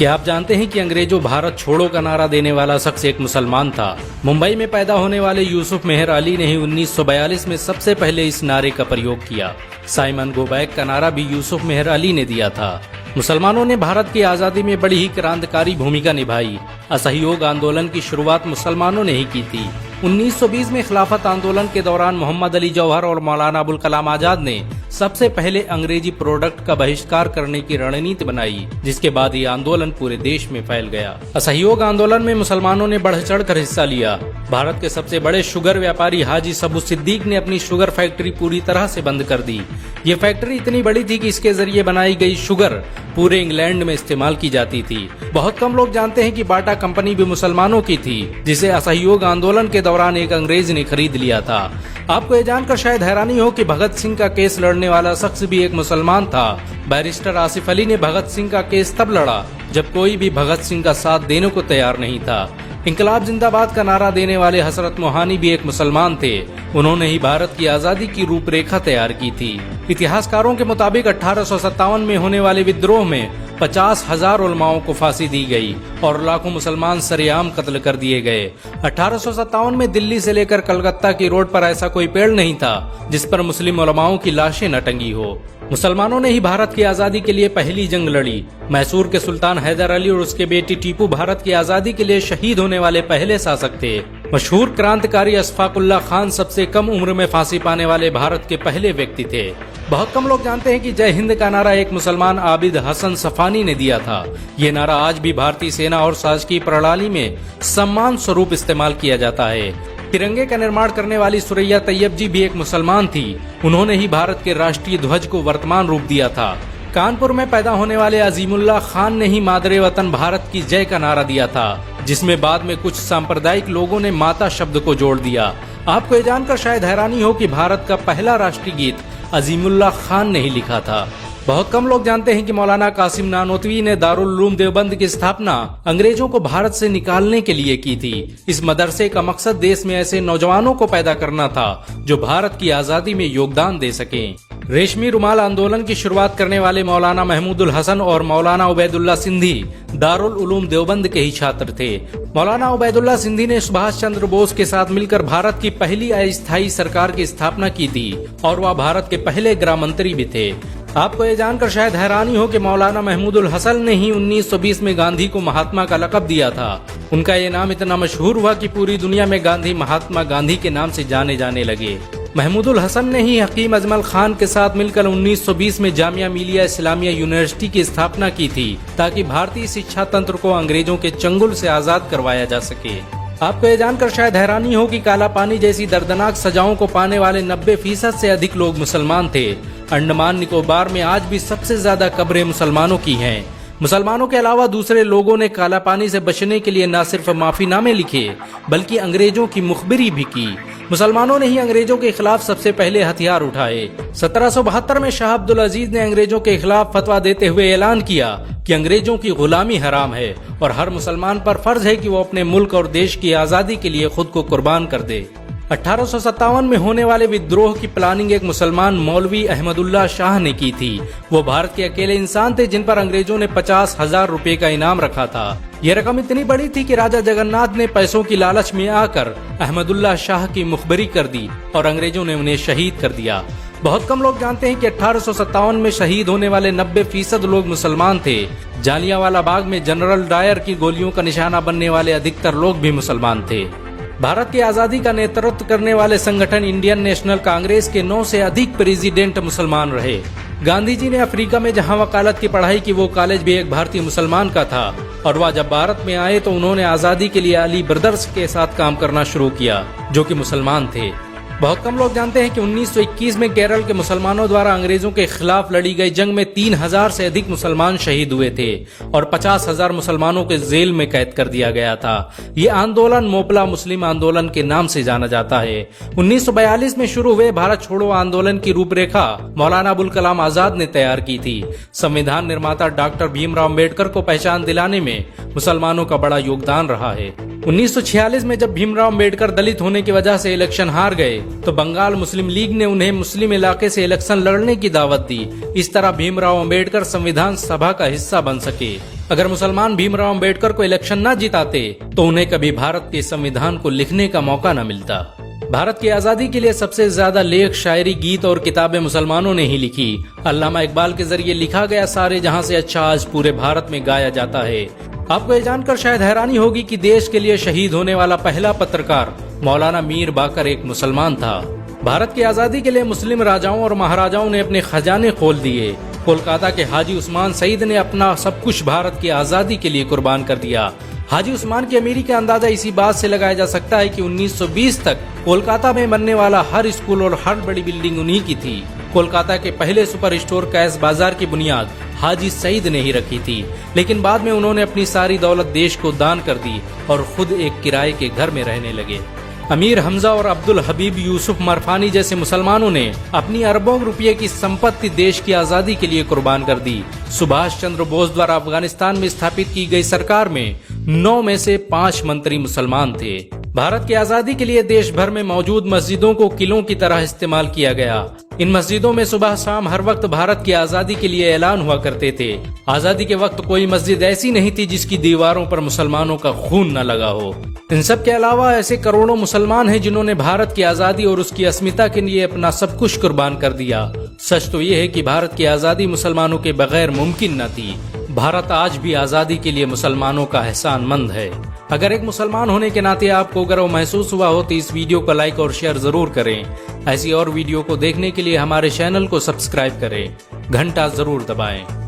क्या आप जानते हैं कि अंग्रेजों भारत छोड़ो का नारा देने वाला शख्स एक मुसलमान था। मुंबई में पैदा होने वाले यूसुफ मेहर अली ने ही 1942 में सबसे पहले इस नारे का प्रयोग किया। साइमन गो बैक का नारा भी यूसुफ मेहर अली ने दिया था। मुसलमानों ने भारत की आजादी में बड़ी ही क्रांतिकारी भूमिका निभाई। असहयोग आंदोलन की शुरुआत मुसलमानों ने ही की थी। 1920 में खिलाफत आंदोलन के दौरान मोहम्मद अली जौहर और मौलाना अबुल कलाम आजाद ने सबसे पहले अंग्रेजी प्रोडक्ट का बहिष्कार करने की रणनीति बनाई, जिसके बाद ये आंदोलन पूरे देश में फैल गया। असहयोग आंदोलन में मुसलमानों ने बढ़ चढ़ कर हिस्सा लिया। भारत के सबसे बड़े शुगर व्यापारी हाजी सबू सिद्दीक ने अपनी शुगर फैक्ट्री पूरी तरह से बंद कर दी। ये फैक्ट्री इतनी बड़ी थी कि इसके जरिए बनाई गई शुगर पूरे इंग्लैंड में इस्तेमाल की जाती थी। बहुत कम लोग जानते हैं कि बाटा कंपनी भी मुसलमानों की थी, जिसे असहयोग आंदोलन के दौरान एक अंग्रेज ने खरीद लिया था। आपको ये जानकर शायद हैरानी हो कि भगत सिंह का केस लड़ने वाला शख्स भी एक मुसलमान था। बैरिस्टर आसिफ अली ने भगत सिंह का केस तब लड़ा जब कोई भी भगत सिंह का साथ देने को तैयार नहीं था। इंकलाब जिंदाबाद का नारा देने वाले हसरत मोहानी भी एक मुसलमान थे। उन्होंने ही भारत की आजादी की रूपरेखा तैयार की थी। इतिहासकारों के मुताबिक 1857 में होने वाले विद्रोह में 50,000 उलमाओं को फांसी दी गई और लाखों मुसलमान सरेआम कत्ल कर दिए गए। 1857 में दिल्ली से लेकर कलकत्ता की रोड पर ऐसा कोई पेड़ नहीं था जिस पर मुस्लिम उलमाओं की लाशें न टंगी हो। मुसलमानों ने ही भारत की आजादी के लिए पहली जंग लड़ी। मैसूर के सुल्तान हैदर अली और उसके बेटी टीपू भारत की आजादी के लिए शहीद होने वाले पहले शासक थे। मशहूर क्रांतिकारी अशफाकुल्लाह खान सबसे कम उम्र में फांसी पाने वाले भारत के पहले व्यक्ति थे। बहुत कम लोग जानते हैं कि जय हिंद का नारा एक मुसलमान आबिद हसन सफानी ने दिया था। ये नारा आज भी भारतीय सेना और शासकीय प्रणाली में सम्मान स्वरूप इस्तेमाल किया जाता है। तिरंगे का निर्माण करने वाली सुरैया तैयब जी भी एक मुसलमान थी। उन्होंने ही भारत के राष्ट्रीय ध्वज को वर्तमान रूप दिया था। कानपुर में पैदा होने वाले अजीमुल्लाह खान ने ही मादरे वतन भारत की जय का नारा दिया था, जिसमें बाद में कुछ सांप्रदायिक लोगों ने माता शब्द को जोड़ दिया। आपको ये जानकर शायद हैरानी हो कि भारत का पहला राष्ट्रीय गीत अजीमुल्लाह खान ने ही लिखा था। बहुत कम लोग जानते हैं कि मौलाना कासिम नानोतवी ने दारुल उलूम देवबंद की स्थापना अंग्रेजों को भारत से निकालने के लिए की थी। इस मदरसे का मकसद देश में ऐसे नौजवानों को पैदा करना था जो भारत की आजादी में योगदान दे सकें। रेशमी रुमाल आंदोलन की शुरुआत करने वाले मौलाना महमूदुल हसन और मौलाना उबैदुल्ला सिंधी दारुल उलूम देवबंद के ही छात्र थे। मौलाना उबैदुल्ला सिंधी ने सुभाष चंद्र बोस के साथ मिलकर भारत की पहली अस्थायी सरकार की स्थापना की थी और वह भारत के पहले गृह मंत्री भी थे। आपको ये जानकर शायद हैरानी हो कि मौलाना महमूदुल हसन ने ही 1920 में गांधी को महात्मा का लक़ब दिया था। उनका ये नाम इतना मशहूर हुआ कि पूरी दुनिया में गांधी महात्मा गांधी के नाम से जाने जाने लगे। महमूदुल हसन ने ही हकीम अजमल खान के साथ मिलकर 1920 में जामिया मिलिया इस्लामिया यूनिवर्सिटी की स्थापना की थी, ताकि भारतीय शिक्षा तंत्र को अंग्रेजों के चंगुल से आजाद करवाया जा सके। आपको ये जानकर शायद हैरानी हो कि काला पानी जैसी दर्दनाक सजाओं को पाने वाले 90% से अधिक लोग मुसलमान थे। अंडमान निकोबार में आज भी सबसे ज्यादा कब्रें मुसलमानों की हैं। मुसलमानों के अलावा दूसरे लोगों ने काला पानी से बचने के लिए न सिर्फ माफीनामे लिखे बल्कि अंग्रेजों की मुखबिरी भी की। मुसलमानों ने ही अंग्रेजों के खिलाफ सबसे पहले हथियार उठाए। 1772 में शाह अब्दुल अजीज ने अंग्रेजों के खिलाफ फतवा देते हुए ऐलान किया कि अंग्रेजों की गुलामी हराम है और हर मुसलमान पर फर्ज है कि वो अपने मुल्क और देश की आजादी के लिए खुद को कुर्बान कर दे। 1857 में होने वाले विद्रोह की प्लानिंग एक मुसलमान मौलवी अहमदुल्ला शाह ने की थी। वो भारत के अकेले इंसान थे जिन पर अंग्रेजों ने 50,000 रुपए का इनाम रखा था। ये रकम इतनी बड़ी थी कि राजा जगन्नाथ ने पैसों की लालच में आकर अहमदुल्ला शाह की मुखबरी कर दी और अंग्रेजों ने उन्हें शहीद कर दिया। बहुत कम लोग जानते हैं कि 1857 में शहीद होने वाले 90% लोग मुसलमान थे। जालियांवाला बाग में जनरल डायर की गोलियों का निशाना बनने वाले अधिकतर लोग भी मुसलमान थे। भारत की आजादी का नेतृत्व करने वाले संगठन इंडियन नेशनल कांग्रेस के 9 से अधिक प्रेसिडेंट मुसलमान रहे। गांधी जी ने अफ्रीका में जहां वकालत की पढ़ाई की, वो कॉलेज भी एक भारतीय मुसलमान का था और वह जब भारत में आए तो उन्होंने आजादी के लिए अली ब्रदर्स के साथ काम करना शुरू किया, जो कि मुसलमान थे। बहुत कम लोग जानते हैं कि 1921 में केरल के मुसलमानों द्वारा अंग्रेजों के खिलाफ लड़ी गई जंग में 3000 से अधिक मुसलमान शहीद हुए थे और 50,000 मुसलमानों को जेल में कैद कर दिया गया था। ये आंदोलन मोपला मुस्लिम आंदोलन के नाम से जाना जाता है। 1942 में शुरू हुए भारत छोड़ो आंदोलन की रूपरेखा मौलाना अबुल कलाम आजाद ने तैयार की थी। संविधान निर्माता डॉक्टर भीमराव अम्बेडकर को पहचान दिलाने में मुसलमानों का बड़ा योगदान रहा है। 1946 में जब भीमराव अम्बेडकर दलित होने की वजह से इलेक्शन हार गए तो बंगाल मुस्लिम लीग ने उन्हें मुस्लिम इलाके से इलेक्शन लड़ने की दावत दी। इस तरह भीमराव अम्बेडकर संविधान सभा का हिस्सा बन सके। अगर मुसलमान भीमराव अंबेडकर को इलेक्शन न जिताते तो उन्हें कभी भारत के संविधान को लिखने का मौका न मिलता। भारत की आजादी के लिए सबसे ज्यादा लेख, शायरी, गीत और किताबें मुसलमानों ने ही लिखी। अल्लामा इकबाल के जरिए लिखा गया सारे जहां से अच्छा आज पूरे भारत में गाया जाता है। आपको ये जानकर शायद हैरानी होगी कि देश के लिए शहीद होने वाला पहला पत्रकार मौलाना मीर बाकर एक मुसलमान था। भारत की आजादी के लिए मुस्लिम राजाओं और महाराजाओं ने अपने खजाने खोल दिए। कोलकाता के हाजी उस्मान सईद ने अपना सब कुछ भारत की आजादी के लिए कुर्बान कर दिया। हाजी उस्मान की अमीरी का अंदाजा इसी बात से लगाया जा सकता है कि 1920 तक कोलकाता में बनने वाला हर स्कूल और हर बड़ी बिल्डिंग उन्हीं की थी। कोलकाता के पहले सुपर स्टोर कैश बाजार की बुनियाद हाजी सईद ने ही रखी थी, लेकिन बाद में उन्होंने अपनी सारी दौलत देश को दान कर दी और खुद एक किराए के घर में रहने लगे। अमीर हमजा और अब्दुल हबीब यूसुफ मरफानी जैसे मुसलमानों ने अपनी अरबों रुपये की संपत्ति देश की आजादी के लिए कुर्बान कर दी। सुभाष चंद्र बोस द्वारा अफगानिस्तान में स्थापित की गई सरकार में 9 में से 5 मंत्री मुसलमान थे। भारत की आजादी के लिए देश भर में मौजूद मस्जिदों को किलों की तरह इस्तेमाल किया गया। इन मस्जिदों में सुबह शाम हर वक्त भारत की आजादी के लिए ऐलान हुआ करते थे। आजादी के वक्त कोई मस्जिद ऐसी नहीं थी जिसकी दीवारों पर मुसलमानों का खून न लगा हो। इन सब के अलावा ऐसे करोड़ों मुसलमान हैं जिन्होंने भारत की आजादी और उसकी अस्मिता के लिए अपना सब कुछ कुर्बान कर दिया। सच तो ये है कि भारत की आजादी मुसलमानों के बगैर मुमकिन न थी। भारत आज भी आजादी के लिए मुसलमानों का एहसानमंद है। अगर एक मुसलमान होने के नाते आपको गर्व महसूस हुआ हो तो इस वीडियो को लाइक और शेयर जरूर करें। ऐसी और वीडियो को देखने के लिए हमारे चैनल को सब्सक्राइब करें, घंटा जरूर दबाएं।